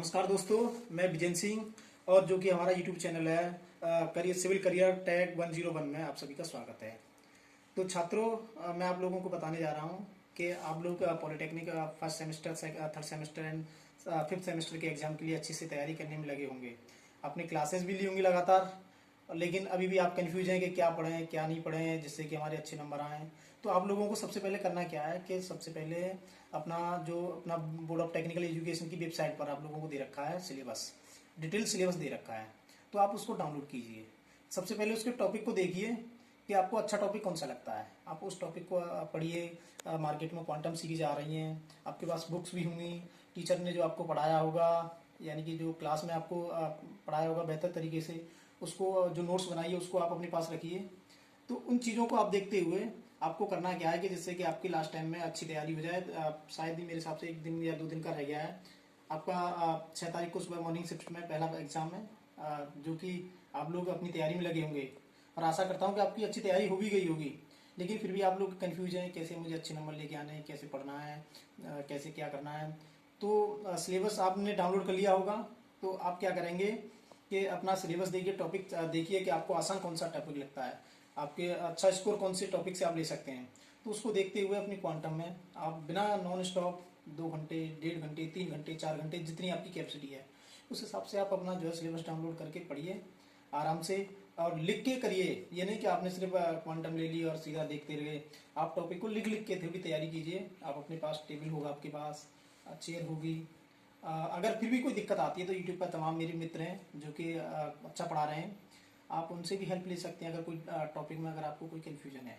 नमस्कार दोस्तों, मैं विजेंद्र सिंह और जो कि हमारा यूट्यूब चैनल है करियर सिविल करियर टैग 101 में आप सभी का स्वागत है। तो छात्रों, मैं आप लोगों को बताने जा रहा हूं कि आप लोग polytechnic first semester third semester and fifth semester के एग्जाम के लिए अच्छी से तैयारी करने में लगे होंगे। आपने क्लासेस भी ली होंगी लगातार, लेकिन अभी भी आप कंफ्यूज हैं कि क्या पढ़ें क्या नहीं पढ़ें जिससे कि हमारे अच्छे नंबर आएँ। तो आप लोगों को सबसे पहले करना क्या है कि सबसे पहले अपना बोर्ड ऑफ टेक्निकल एजुकेशन की वेबसाइट पर आप लोगों को दे रखा है सिलेबस, डिटेल सिलेबस दे रखा है। तो आप उसको डाउनलोड कीजिए। सबसे पहले उसके टॉपिक को देखिए कि आपको अच्छा टॉपिक कौन सा लगता है। आप उस टॉपिक को पढ़िए। मार्केट में क्वांटम सीरीज आ रही हैं, आपके पास बुक्स भी होंगी, टीचर ने जो आपको पढ़ाया होगा यानी कि जो क्लास में आपको पढ़ाया होगा बेहतर तरीके से, उसको जो नोट्स बनाइए उसको आप अपने पास रखिए। तो उन चीज़ों को आप देखते हुए आपको करना क्या है कि जिससे कि आपकी लास्ट टाइम में अच्छी तैयारी हो जाए। शायद ही मेरे हिसाब से 1 दिन या 2 दिन का रह गया है। आपका 6 तारीख को सुबह मॉर्निंग शिफ्ट में पहला एग्जाम है, जो कि आप लोग अपनी तैयारी में लगे होंगे और आशा करता हूँ कि आपकी अच्छी तैयारी हो भी गई होगी। लेकिन फिर भी आप लोग कंफ्यूज हैं कैसे मुझे अच्छे नंबर लेके आने हैं, कैसे पढ़ना है, कैसे क्या करना है। तो सिलेबस आपने डाउनलोड कर लिया होगा। तो आप क्या करेंगे कि अपना सिलेबस देखिए, टॉपिक देखिए कि आपको आसान कौन सा टॉपिक लगता है, आपके अच्छा स्कोर कौन से टॉपिक से आप ले सकते हैं। तो उसको देखते हुए अपनी क्वांटम में आप बिना नॉन स्टॉप 2 घंटे 1.5 घंटे 3 घंटे 4 घंटे जितनी आपकी कैपेसिटी है उस हिसाब से आप अपना जो है सिलेबस डाउनलोड करके पढ़िए आराम से और लिख के करिए। ये नहीं कि आपने सिर्फ क्वांटम ले ली और सीधा देखते रहे। आप टॉपिक को लिख लिख के भी तैयारी कीजिए। आप अपने पास टेबल होगा, आपके पास चेयर होगी। अगर फिर भी कोई दिक्कत आती है तो यूट्यूब पर तमाम मेरे मित्र हैं जो कि अच्छा पढ़ा रहे हैं, आप उनसे भी हेल्प ले सकते हैं अगर कोई टॉपिक में अगर आपको कोई कन्फ्यूजन है।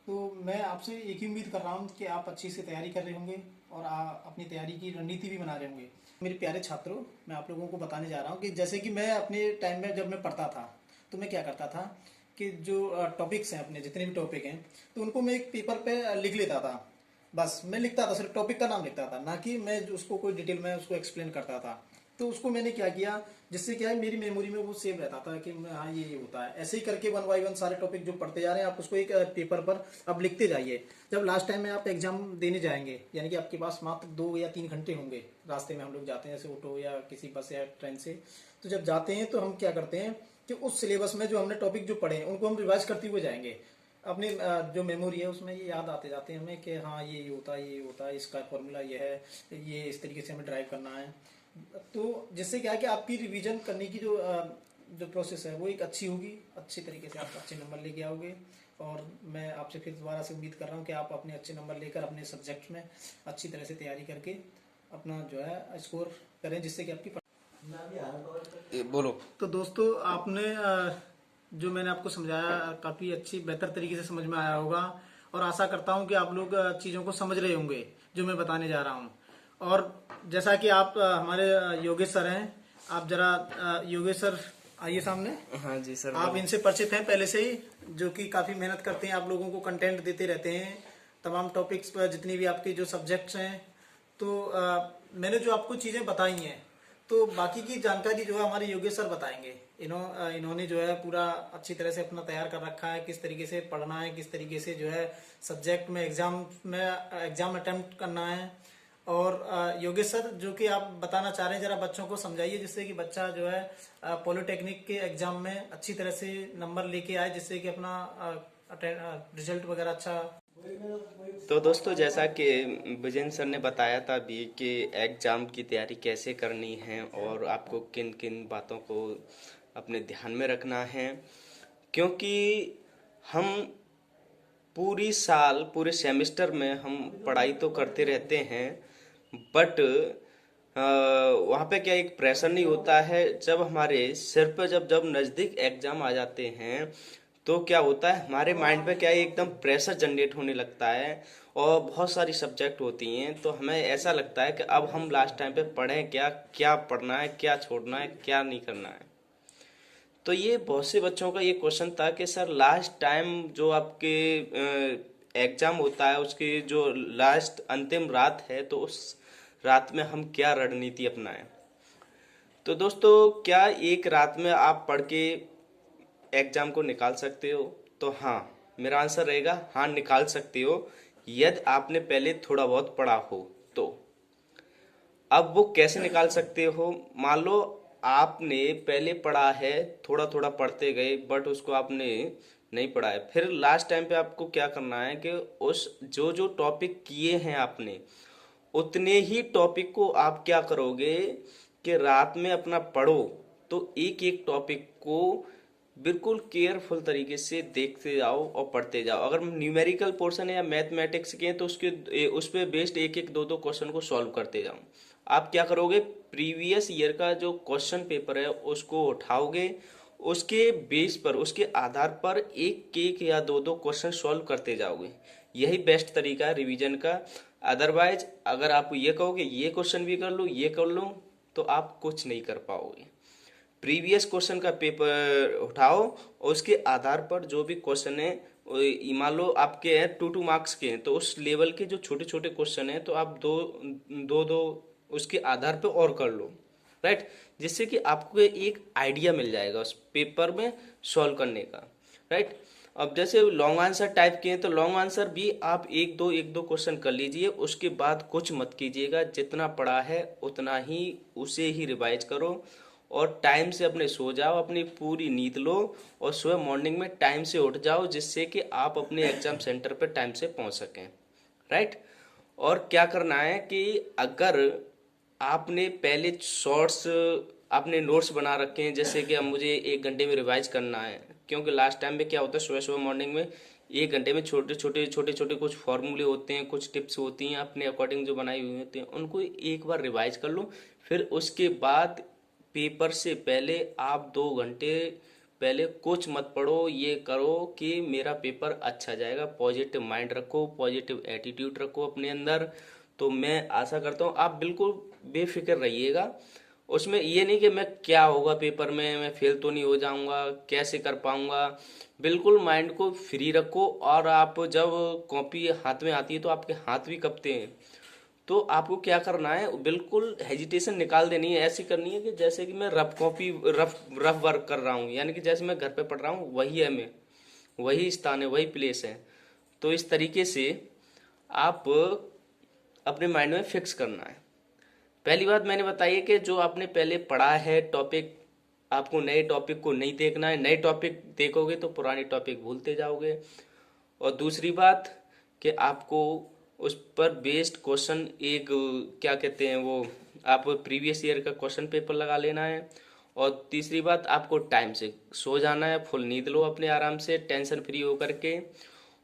तो मैं आपसे एक ही उम्मीद कर रहा हूँ कि आप अच्छी से तैयारी कर रहे होंगे और अपनी तैयारी की रणनीति भी बना रहे होंगे। मेरे प्यारे छात्रों, मैं आप लोगों को बताने जा रहा हूँ कि जैसे कि मैं अपने टाइम में जब मैं पढ़ता था तो मैं क्या करता था कि जो टॉपिक्स हैं, अपने जितने भी टॉपिक हैं, तो उनको मैं एक पेपर पे लिख लेता था। बस मैं लिखता था, सिर्फ टॉपिक का नाम लिखता था, ना कि मैं उसको कोई डिटेल में उसको एक्सप्लेन करता था। तो उसको मैंने क्या किया, जिससे क्या है मेरी मेमोरी में वो सेव रहता था कि हाँ ये होता है। ऐसे ही करके 1 बाय 1 सारे टॉपिक जो पढ़ते जा रहे हैं आप उसको एक पेपर पर अब लिखते जाइए। जब लास्ट टाइम में आप एग्जाम देने जाएंगे यानी कि आपके पास मात्र 2 या 3 घंटे होंगे, रास्ते में हम लोग जाते हैं जैसे ऑटो या किसी बस या ट्रेन से, तो जब जाते हैं तो हम क्या करते हैं कि उस सिलेबस में जो हमने टॉपिक जो पढ़े हैं उनको हम रिवाइज करते हुए जाएंगे। अपनी जो मेमोरी है उसमें ये याद आते जाते हैं हमें कि हाँ ये होता है, ये होता है, इसका फॉर्मूला ये है, ये इस तरीके से हमें ड्राइव करना है। तो जिससे क्या है कि आपकी रिवीजन करने की जो प्रोसेस है वो एक अच्छी होगी, अच्छे तरीके से आप अच्छे नंबर लेके आओगे। और मैं आपसे फिर दोबारा से उम्मीद कर रहा हूँ कि आप अपने अच्छे नंबर लेकर अपने सब्जेक्ट में अच्छी तरह से तैयारी करके अपना जो है स्कोर करें, जिससे कि आपकी बोलो। तो दोस्तों, आपने जो मैंने आपको समझाया काफ़ी अच्छी बेहतर तरीके से समझ में आया होगा और आशा करता हूँ कि आप लोग चीज़ों को समझ रहे होंगे जो मैं बताने जा रहा हूँ। और जैसा कि आप हमारे योगेश सर हैं, आप जरा योगेश सर आइए सामने। हाँ जी सर। आप इनसे परिचित हैं पहले से ही, जो कि काफ़ी मेहनत करते हैं, आप लोगों को कंटेंट देते रहते हैं तमाम टॉपिक्स पर, जितनी भी आपके जो सब्जेक्ट्स हैं। तो मैंने जो आपको चीज़ें बताई हैं तो बाकी की जानकारी जो है हमारे योगेश सर बताएंगे। इन्होंने जो है पूरा अच्छी तरह से अपना तैयार कर रखा है, किस तरीके से पढ़ना है, किस तरीके से जो है सब्जेक्ट में एग्जाम अटेम्प्ट करना है। और योगेश सर, जो कि आप बताना चाह रहे हैं, जरा बच्चों को समझाइए जिससे कि बच्चा जो है पॉलिटेक्निक के एग्जाम में अच्छी तरह से नंबर लेके आए, जिससे कि अपना रिजल्ट वगैरह अच्छा। तो दोस्तों, जैसा कि विजेंद्र सर ने बताया था अभी कि एग्ज़ाम की तैयारी कैसे करनी है और आपको किन किन बातों को अपने ध्यान में रखना है, क्योंकि हम पूरी साल पूरे सेमेस्टर में हम पढ़ाई तो करते रहते हैं, बट वहाँ पे क्या एक प्रेशर नहीं होता है। जब हमारे सिर पे जब जब नज़दीक एग्ज़ाम आ जाते हैं तो क्या होता है, हमारे माइंड पे क्या है एकदम प्रेशर जनरेट होने लगता है और बहुत सारी सब्जेक्ट होती हैं, तो हमें ऐसा लगता है कि अब हम लास्ट टाइम पे पढ़ें क्या, क्या पढ़ना है, क्या छोड़ना है, क्या नहीं करना है। तो ये बहुत से बच्चों का ये क्वेश्चन था कि सर लास्ट टाइम जो आपके एग्ज़ाम होता है उसकी जो लास्ट अंतिम रात है, तो उस रात में हम क्या रणनीति अपनाएं। तो दोस्तों, क्या एक रात में आप पढ़ के एग्ज़ाम को निकाल सकते हो? तो हाँ, मेरा आंसर रहेगा हाँ, निकाल सकते हो, यदि आपने पहले थोड़ा बहुत पढ़ा हो तो। अब वो कैसे निकाल सकते हो? मान लो आपने पहले पढ़ा है, थोड़ा थोड़ा पढ़ते गए, बट उसको आपने नहीं पढ़ा है, फिर लास्ट टाइम पे आपको क्या करना है कि उस जो जो टॉपिक किए हैं आपने, उतने ही टॉपिक को आप क्या करोगे कि रात में अपना पढ़ो। तो एक एक टॉपिक को बिल्कुल केयरफुल तरीके से देखते जाओ और पढ़ते जाओ। अगर न्यूमेरिकल पोर्शन है या मैथमेटिक्स के हैं तो उस पे बेस्ड एक एक दो दो क्वेश्चन को सॉल्व करते जाओ। आप क्या करोगे, प्रीवियस ईयर का जो क्वेश्चन पेपर है उसको उठाओगे, उसके बेस पर, उसके आधार पर एक एक या दो दो क्वेश्चन सॉल्व करते जाओगे। यही बेस्ट तरीका है रिवीजन का। अदरवाइज अगर आप ये कहोगे ये क्वेश्चन भी कर लो ये कर लो, तो आप कुछ नहीं कर पाओगे। प्रीवियस क्वेश्चन का पेपर उठाओ और उसके आधार पर जो भी क्वेश्चन है, मान लो आपके हैं 2 मार्क्स के हैं, तो उस लेवल के जो छोटे छोटे क्वेश्चन हैं तो आप दो दो दो उसके आधार पे और कर लो, राइट। जिससे कि आपको एक आइडिया मिल जाएगा उस पेपर में सॉल्व करने का, राइट। अब जैसे लॉन्ग आंसर टाइप के हैं तो लॉन्ग आंसर भी आप एक दो क्वेश्चन कर लीजिए, उसके बाद कुछ मत कीजिएगा। जितना पढ़ा है उतना ही उसे ही रिवाइज करो और टाइम से अपने सो जाओ, अपनी पूरी नींद लो और सुबह मॉर्निंग में टाइम से उठ जाओ, जिससे कि आप अपने एग्जाम सेंटर पर टाइम से पहुंच सकें, राइट। और क्या करना है कि अगर आपने पहले शॉर्ट्स, आपने नोट्स बना रखे हैं, जैसे कि अब मुझे 1 घंटे में रिवाइज करना है, क्योंकि लास्ट टाइम में क्या होता है सुबह सुबह मॉर्निंग में 1 घंटे में छोटे छोटे कुछ फॉर्मूले होते हैं, कुछ टिप्स होती हैं अपने अकॉर्डिंग जो बनाई हुई होती हैं, उनको एक बार रिवाइज कर लो। फिर उसके बाद पेपर से पहले आप 2 घंटे पहले कुछ मत पढ़ो, ये करो कि मेरा पेपर अच्छा जाएगा। पॉजिटिव माइंड रखो, पॉजिटिव एटीट्यूड रखो अपने अंदर। तो मैं आशा करता हूँ आप बिल्कुल बेफिक्र रहिएगा। उसमें ये नहीं कि मैं क्या होगा पेपर में, मैं फेल तो नहीं हो जाऊंगा, कैसे कर पाऊंगा। बिल्कुल माइंड को फ्री रखो। और आप जब कॉपी हाथ में आती है तो आपके हाथ भी कँपते हैं, तो आपको क्या करना है, बिल्कुल हेजिटेशन निकाल देनी है। ऐसी करनी है कि जैसे कि मैं रफ रफ वर्क कर रहा हूँ, यानी कि जैसे मैं घर पे पढ़ रहा हूँ वही है, मैं वही स्थान है, वही प्लेस है। तो इस तरीके से आप अपने माइंड में फिक्स करना है। पहली बात मैंने बताई है कि जो आपने पहले पढ़ा है टॉपिक, आपको नए टॉपिक को नहीं देखना है। नए टॉपिक देखोगे तो पुराने टॉपिक भूलते जाओगे। और दूसरी बात कि आपको उस पर बेस्ड क्वेश्चन, एक क्या कहते हैं वो, आप प्रीवियस ईयर का क्वेश्चन पेपर लगा लेना है। और तीसरी बात, आपको टाइम से सो जाना है, फुल नींद लो अपने आराम से, टेंशन फ्री होकर के।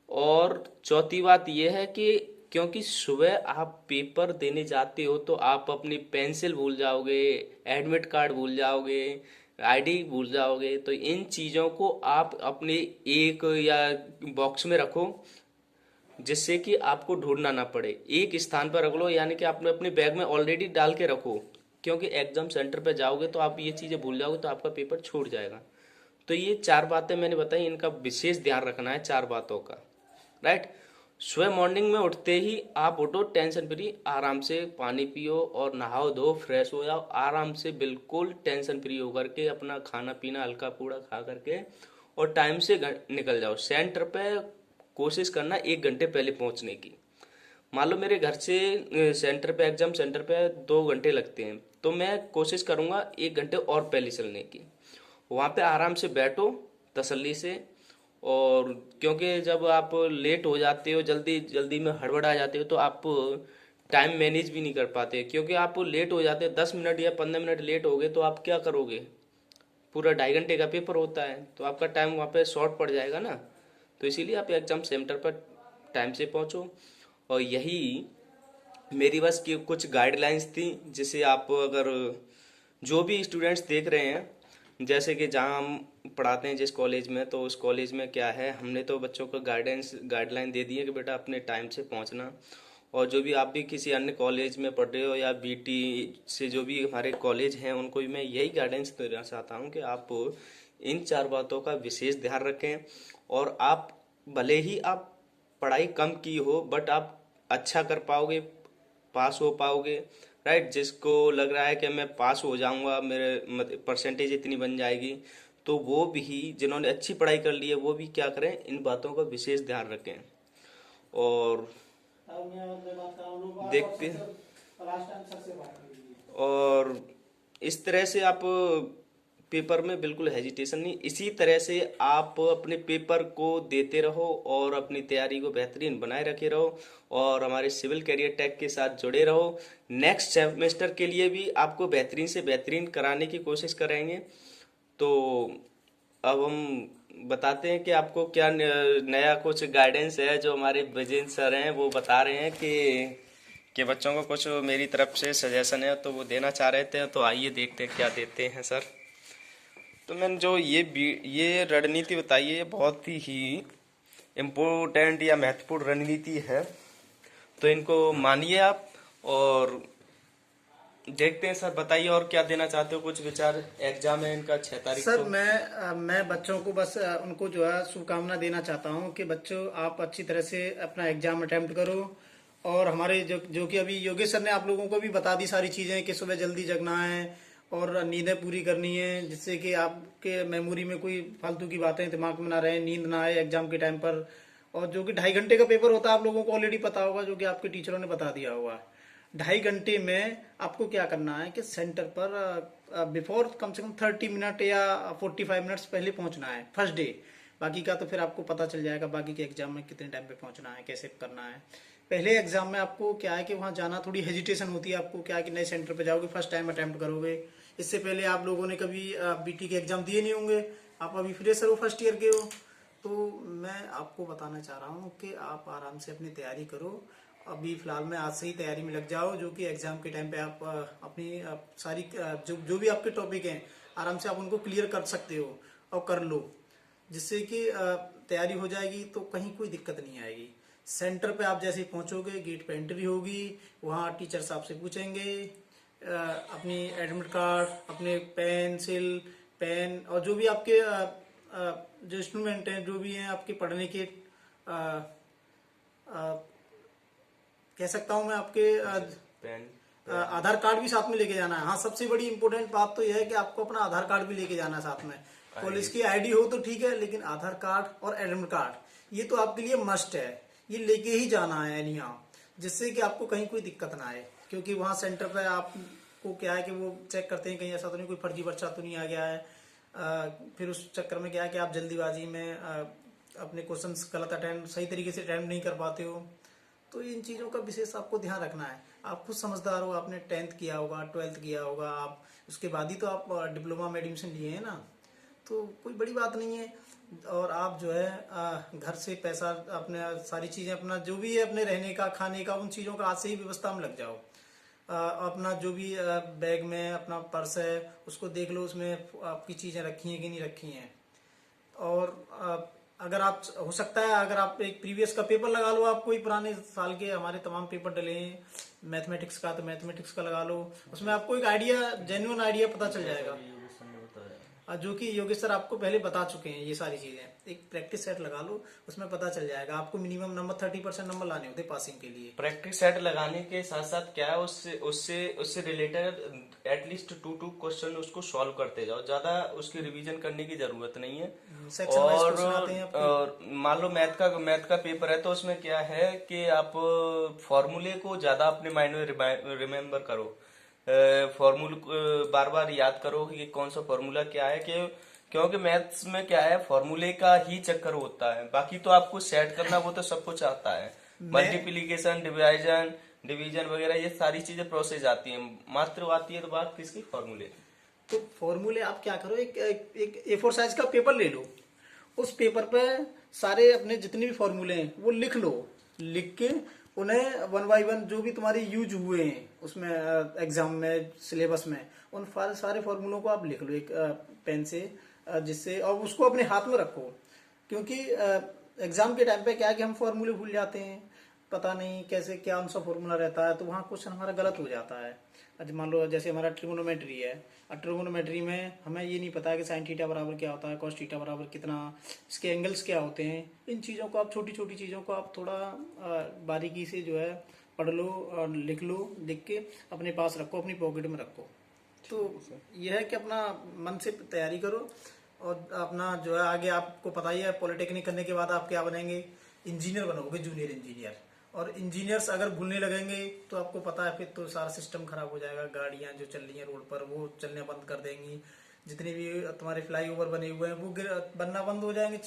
और चौथी बात यह है कि क्योंकि सुबह आप पेपर देने जाते हो तो आप अपनी पेंसिल भूल जाओगे, एडमिट कार्ड भूल जाओगे, आईडी भूल जाओगे। तो इन चीज़ों को आप अपने एक या बॉक्स में रखो, जिससे कि आपको ढूंढना ना पड़े। एक स्थान पर रख लो, यानी कि आपने अपने बैग में ऑलरेडी डाल के रखो, क्योंकि एग्जाम सेंटर पे जाओगे तो आप ये चीज़ें भूल जाओगे तो आपका पेपर छूट जाएगा। तो ये 4 बातें मैंने बताई, इनका विशेष ध्यान रखना है 4 बातों का, राइट। सुबह मॉर्निंग में उठते ही आप उठो टेंशन फ्री, आराम से पानी पियो और नहाओ धो फ्रेश हो जाओ आराम से, बिल्कुल टेंशन फ्री होकर के अपना खाना पीना हल्का पूड़ा खा करके और टाइम से निकल जाओ सेंटर पे। कोशिश करना 1 घंटे पहले पहुंचने की। मान लो मेरे घर से सेंटर पे, एग्जाम सेंटर पे 2 घंटे लगते हैं, तो मैं कोशिश करूंगा 1 घंटे और पहले चलने की। वहाँ पे आराम से बैठो तसल्ली से। और क्योंकि जब आप लेट हो जाते हो, जल्दी जल्दी में हड़बड़ा जाते हो, तो आप टाइम मैनेज भी नहीं कर पाते। क्योंकि आप लेट हो जाते हो, 10 मिनट या 15 मिनट लेट हो गए तो आप क्या करोगे, पूरा 2.5 घंटे का पेपर होता है, तो आपका टाइम वहाँ पे शॉर्ट पड़ जाएगा ना। तो इसीलिए आप एग्जाम सेंटर पर टाइम से पहुँचो। और यही मेरी बस की कुछ गाइडलाइंस थी, जिसे आप अगर जो भी स्टूडेंट्स देख रहे हैं, जैसे कि जहाँ हम पढ़ाते हैं जिस कॉलेज में, तो उस कॉलेज में क्या है, हमने तो बच्चों को गाइडलाइन दे दी है कि बेटा अपने टाइम से पहुँचना। और जो भी आप भी किसी अन्य कॉलेज में पढ़ रहे हो या बीटी से जो भी हमारे कॉलेज हैं, उनको भी मैं यही गाइडेंस देना चाहता हूँ कि आप इन 4 बातों का विशेष ध्यान रखें। और आप भले ही आप पढ़ाई कम की हो, बट आप अच्छा कर पाओगे, पास हो पाओगे, राइट। जिसको लग रहा है कि मैं पास हो जाऊंगा, मेरे परसेंटेज इतनी बन जाएगी, तो वो भी जिन्होंने अच्छी पढ़ाई कर ली है वो भी क्या करें, इन बातों का विशेष ध्यान रखें। और अब मैं बात कर रहा हूँ, देखते लास्ट टाइम सर से बात करी। और इस तरह से आप पेपर में बिल्कुल हेजिटेशन नहीं, इसी तरह से आप अपने पेपर को देते रहो और अपनी तैयारी को बेहतरीन बनाए रखे रहो और हमारे सिविल कैरियर टैग के साथ जुड़े रहो। नेक्स्ट सेमेस्टर के लिए भी आपको बेहतरीन से बेहतरीन कराने की कोशिश करेंगे। तो अब हम बताते हैं कि आपको क्या नया कुछ गाइडेंस है, जो हमारे विजेंद्र सर हैं वो बता रहे हैं कि बच्चों को कुछ मेरी तरफ से सजेशन है तो वो देना चाह रहे थे। तो आइए देखते हैं क्या देते हैं सर। तो मैंने जो ये रणनीति बताई है, ये बहुत ही इम्पोर्टेंट या महत्वपूर्ण रणनीति है, तो इनको मानिए आप और देखते हैं। सर बताइए और क्या देना चाहते हो, कुछ विचार। एग्जाम है इनका 6 तारीख सर को। मैं बच्चों को बस उनको जो है शुभकामना देना चाहता हूँ कि बच्चों आप अच्छी तरह से अपना एग्जाम अटेम्प्ट करो। और हमारे जो कि अभी योगेश सर ने आप लोगों को भी बता दी सारी चीज़ें कि सुबह जल्दी जगना है और नींदें पूरी करनी है, जिससे कि आपके मेमोरी में कोई फालतू की बातें दिमाग में ना रहे, नींद ना आए एग्जाम के टाइम पर। और जो कि 2.5 घंटे का पेपर होता है, आप लोगों को ऑलरेडी पता होगा, जो कि आपके टीचरों ने बता दिया होगा। 2.5 घंटे में आपको क्या करना है कि सेंटर पर बिफोर कम से कम 30 मिनट या 45 मिनट्स पहले पहुंचना है फर्स्ट डे। बाकी का तो फिर आपको पता चल जाएगा, बाकी के एग्जाम में कितने टाइम पे पहुंचना है, कैसे करना है। पहले एग्जाम में आपको क्या है कि वहाँ जाना थोड़ी हेजिटेशन होती है, आपको क्या है कि नए सेंटर पे जाओगे, फर्स्ट टाइम अटेम्प्ट करोगे। इससे पहले आप लोगों ने कभी बीटी के एग्जाम दिए नहीं होंगे, आप अभी फ्रेशर हो, फर्स्ट ईयर के हो। तो मैं आपको बताना चाह रहा हूँ कि आप आराम से अपनी तैयारी करो। अभी फिलहाल में आज से ही तैयारी में लग जाओ, जो कि एग्जाम के टाइम पे आप अपनी सारी जो भी आपके टॉपिक हैं आराम से आप उनको क्लियर कर सकते हो और कर लो, जिससे कि तैयारी हो जाएगी तो कहीं कोई दिक्कत नहीं आएगी। सेंटर पे आप जैसे ही पहुंचोगे, गेट पे एंट्री होगी, वहाँ टीचर्स आपसे पूछेंगे अपनी एडमिट कार्ड, अपने पेंसिल, पेन और जो भी आपके जो इंस्ट्रूमेंट हैं, जो भी हैं आपके पढ़ने के अ, अ, कह सकता हूँ मैं, आपके पेन। आधार कार्ड भी साथ में लेके जाना है। हाँ, सबसे बड़ी इंपॉर्टेंट बात तो यह है कि आपको अपना आधार कार्ड भी लेके जाना है साथ में। कॉलेज की आईडी हो तो ठीक है, लेकिन आधार कार्ड और एडमिट कार्ड ये तो आपके लिए मस्ट है, ये लेके ही जाना है एनी हाउ, जिससे कि आपको कहीं कोई दिक्कत ना आए। क्योंकि वहाँ सेंटर पे आपको क्या है कि वो चेक करते हैं कहीं ऐसा तो नहीं कोई फर्जी पर्चा तो नहीं आ गया है। फिर उस चक्कर में क्या है कि आप जल्दीबाजी में अपने क्वेश्चंस गलत अटेंड, सही तरीके से अटेंड नहीं कर पाते हो। तो इन चीज़ों का विशेष आपको ध्यान रखना है। आप खुद समझदार हो, आपने 10th किया होगा, 12th किया होगा, आप उसके बाद ही तो आप डिप्लोमा में एडमिशन लिए हैं ना, तो कोई बड़ी बात नहीं है। और आप जो है घर से पैसा, अपने सारी चीज़ें, अपना जो भी है अपने रहने का, खाने का, उन चीज़ों का आज से ही व्यवस्था में लग जाओ। अपना जो भी बैग में अपना पर्स है उसको देख लो, उसमें आपकी चीज़ें रखी हैं कि नहीं रखी हैं। और अगर आप, हो सकता है अगर आप एक प्रीवियस का पेपर लगा लो, आप कोई पुराने साल के हमारे तमाम पेपर डले हैं मैथमेटिक्स का, तो मैथमेटिक्स का लगा लो, उसमें आपको एक आइडिया, जेन्युइन आइडिया पता चल जाएगा। जो कि योगेश सर आपको पहले बता चुके हैं ये सारी चीजें। एक प्रैक्टिस सेट लगा लो, उसमें पता चल जाएगा। आपको मिनिमम नंबर 30% नंबर लाने होते पासिंग के लिए। प्रैक्टिस सेट लगाने के साथ साथ क्या है, उससे उससे उससे रिलेटेड एटलीस्ट 2 क्वेश्चन उसको सॉल्व करते जाओ, ज्यादा उसकी रिवीजन करने की जरूरत नहीं है। सेक्शन वाइज क्वेश्चन आते हैं आपके। और मान लो मैथ का पेपर है, तो उसमें क्या है कि आप फॉर्मूले को ज्यादा अपने माइंड में रिमेम्बर करो, फॉर्मूल बार बार याद करो कि कौन सा फॉर्मूला क्या है, क्योंकि मैथ्स में क्या है, फॉर्मूले का ही चक्कर होता है, बाकी तो आपको सेट करना वो तो सब कुछ आता है। मल्टीप्लीकेशन, डिवीजन वगैरह ये सारी चीजें प्रोसेस आती हैं, मात्र आती है तो बात किसकी, फॉर्मूले। तो फॉर्मूले आप क्या करो, एक A4 साइज का पेपर ले लो, उस पेपर पे सारे अपने जितने भी फॉर्मूले हैं वो लिख लो। लिख के उन्हें 1 बाय 1 जो भी तुम्हारे यूज हुए हैं उसमें एग्जाम में, सिलेबस में, उन सारे फॉर्मूलों को आप लिख लो एक पेन से, जिससे, और उसको अपने हाथ में रखो। क्योंकि एग्जाम के टाइम पे क्या है कि हम फॉर्मूले भूल जाते हैं, पता नहीं कैसे क्या उनका फॉर्मूला रहता है, तो वहाँ क्वेश्चन हमारा गलत हो जाता है। अच्छा मान लो जैसे हमारा ट्रिगोनोमेट्री है, ट्रिगोनोमेट्री में हमें ये नहीं पता है कि साइन थीटा बराबर क्या होता है, कॉस थीटा बराबर कितना, इसके एंगल्स क्या होते हैं। इन चीज़ों को आप, छोटी छोटी चीज़ों को आप थोड़ा बारीकी से जो है पढ़ लो और लिख लो, लिख के अपने पास रखो, अपनी पॉकेट में रखो। तो यह है कि अपना मन से तैयारी करो। और अपना जो है आगे आपको पता ही है, पॉलिटेक्निक करने के बाद आप क्या बनेंगे, इंजीनियर बनोगे, जूनियर इंजीनियर। और इंजीनियर्स अगर भूलने लगेंगे तो आपको पता है फिर तो सारा सिस्टम खराब हो जाएगा। गाड़ियां जो चल रही हैं रोड पर वो चलने बंद कर देंगी, जितने भी तुम्हारे फ्लाईओवर बने हुए हैं वो बनना बंद हो जाएंगे,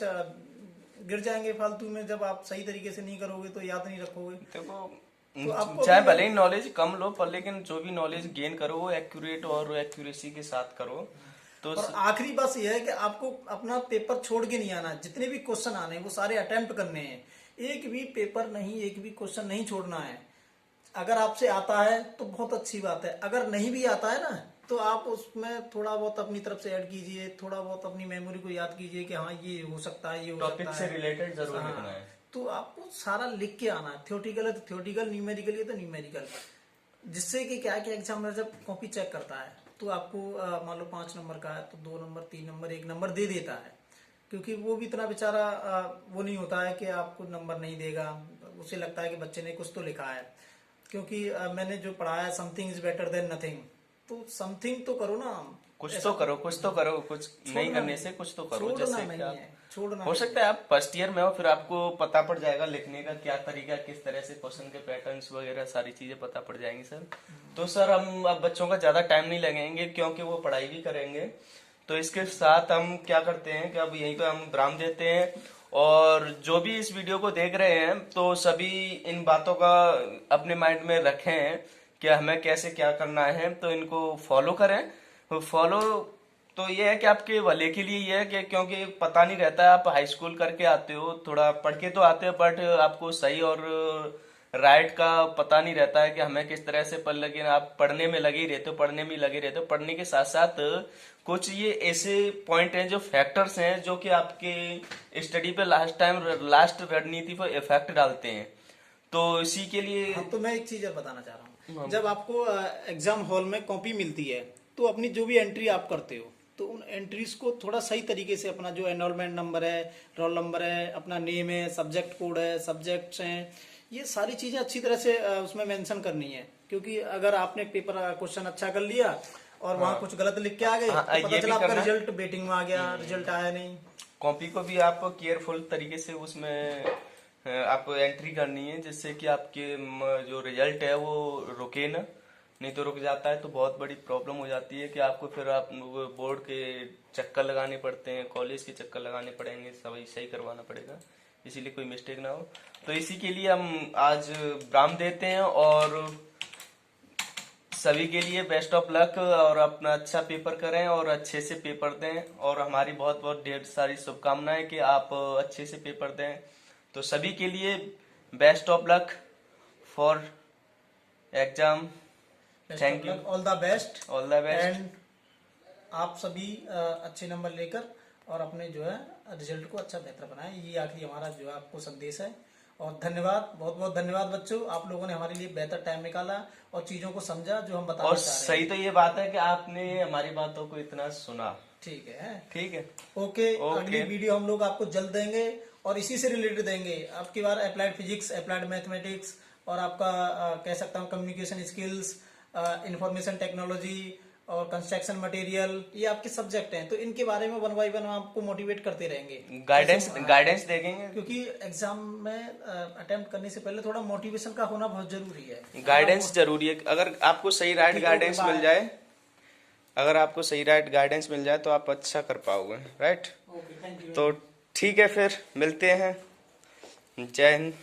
गिर जाएंगे फालतू में। जब आप सही तरीके से नहीं करोगे तो याद नहीं रखोगे। तो आपको चाहे भले ही नॉलेज कम लो, पर लेकिन जो भी नॉलेज गेन करो वो एक्यूरेट और एक्यूरेसी के साथ करो। तो और आखिरी बात यह है कि आपको अपना पेपर छोड़ के नहीं आना। जितने भी क्वेश्चन आने हैं वो सारे अटेम्प्ट करने हैं, एक भी पेपर नहीं, एक भी क्वेश्चन नहीं छोड़ना है। अगर आपसे आता है तो बहुत अच्छी बात है, अगर नहीं भी आता है ना तो आप उसमें थोड़ा बहुत अपनी तरफ से ऐड कीजिए, थोड़ा बहुत अपनी मेमोरी को याद कीजिए कि हाँ ये हो सकता है, ये हो सकता है, टॉपिक से रिलेटेड जरूर लिखना है। तो आपको सारा लिख के आना है। थ्योरेटिकल है तो थ्योरेटिकल, न्यूमेरिकल है तो न्यूमेरिकल, जिससे कि क्या है कि एग्जामिनर जब कॉपी चेक करता है तो आपको मान लो 5 नंबर का है तो 2 नंबर, 3 नंबर, 1 नंबर दे देता है। क्योंकि वो भी इतना बेचारा वो नहीं होता है कि आपको नंबर नहीं देगा, उसे लगता है कि बच्चे ने कुछ तो लिखा है। क्योंकि मैंने जो पढ़ा है something is better than nothing, तो समथिंग तो करो ना, कुछ तो करो, कुछ तो करो, कुछ नहीं करने से कुछ तो करो। जैसे कि आप हो सकता है आप फर्स्ट ईयर में हो, फिर आपको पता पड़ जाएगा लिखने का क्या तरीका, किस तरह से क्वेश्चन के पैटर्न्स वगैरह सारी चीजें पता पड़ जाएंगी सर। तो सर हम अब बच्चों का ज्यादा टाइम नहीं लगेंगे क्योंकि वो पढ़ाई भी करेंगे। तो इसके साथ हम क्या करते हैं कि अब यहीं पे हम विराम देते हैं, और जो भी इस वीडियो को देख रहे हैं तो सभी इन बातों का अपने माइंड में रखें कि हमें कैसे क्या करना है, तो इनको फॉलो करें। फॉलो तो ये है कि आपके भले के लिए ये है कि क्योंकि पता नहीं रहता है, आप हाई स्कूल करके आते हो, थोड़ा पढ़ के तो आते हो, बट आपको सही और राइट का पता नहीं रहता है कि हमें किस तरह से पढ़, लेकिन आप पढ़ने में लगे ही रहते हो, पढ़ने में लगे रहते हो। पढ़ने के साथ साथ कुछ ये ऐसे पॉइंट हैं जो फैक्टर्स हैं जो कि आपके स्टडी पे लास्ट रणनीति पर इफेक्ट डालते हैं। तो इसी के लिए तो मैं एक चीज और बताना चाह रहा हूँ। जब आपको एग्जाम हॉल में कॉपी मिलती है तो अपनी जो भी एंट्री आप करते हो तो उन एंट्रीज को थोड़ा सही तरीके से, अपना जो एनरोलमेंट नंबर है, रोल नंबर है, अपना नेम है, सब्जेक्ट कोड है, सब्जेक्ट्स हैं, ये सारी चीजें अच्छी तरह से उसमें मेंशन करनी है। क्योंकि अगर आपने पेपर क्वेश्चन अच्छा कर लिया और वहाँ कुछ गलत लिख के आ गए तो पता चला आपका रिजल्ट वेटिंग में आ गया, रिजल्ट आया नहीं। कॉपी को भी आप केयरफुल तरीके से उसमें आप एंट्री करनी है, जिससे कि आपके जो रिजल्ट है वो रुके ना। नहीं तो रुक जाता है तो बहुत बड़ी प्रॉब्लम हो जाती है कि आपको फिर आप बोर्ड के चक्कर लगाने पड़ते हैं, कॉलेज के चक्कर लगाने पड़ेंगे, सभी सही करवाना पड़ेगा, इसीलिए कोई मिस्टेक ना हो। तो इसी के लिए हम आज विराम देते हैं और सभी के लिए बेस्ट ऑफ लक, और अपना अच्छा पेपर करें और अच्छे से पेपर दें, और हमारी बहुत बहुत ढेर सारी शुभकामनाएं कि आप अच्छे से पेपर दें। तो सभी के लिए best of luck for exam. Thank you, all the best, all the best. And आप सभी अच्छे नंबर लेकर और अपने जो है रिजल्ट को अच्छा बेहतर बनाएं। ये आखिरी हमारा जो है आपको संदेश है। और धन्यवाद, बहुत बहुत धन्यवाद बच्चों, आप लोगों ने हमारे लिए बेहतर टाइम निकाला और चीजों को समझा जो हम बताना और चाह रहे हैं। सही तो ये बात है कि आपने हमारी बातों को इतना सुना। ठीक है, ठीक है, ओके। अगली वीडियो हम लोग आपको जल्द देंगे और इसी से रिलेटेड देंगे। आपकी बार अप्लाइड फिजिक्स, अप्लाइड मैथमेटिक्स और आपका कह सकता हूँ कम्युनिकेशन स्किल्स, इंफॉर्मेशन टेक्नोलॉजी और कंस्ट्रक्शन मटेरियल, ये आपके सब्जेक्ट हैं। तो इनके बारे में 1 बाय 1 आपको मोटिवेट करते रहेंगे, गाइडेंस देंगे। क्योंकि एग्जाम में अटेम्प्ट करने से पहले थोड़ा मोटिवेशन का होना बहुत जरूरी है। गाइडेंस जरूरी है। अगर आपको सही राइट गाइडेंस मिल जाए, अगर आपको सही राइट गाइडेंस मिल जाए तो आप अच्छा कर पाओगे, राइट। Okay, thank you. तो ठीक है, फिर मिलते हैं। जय हिंद।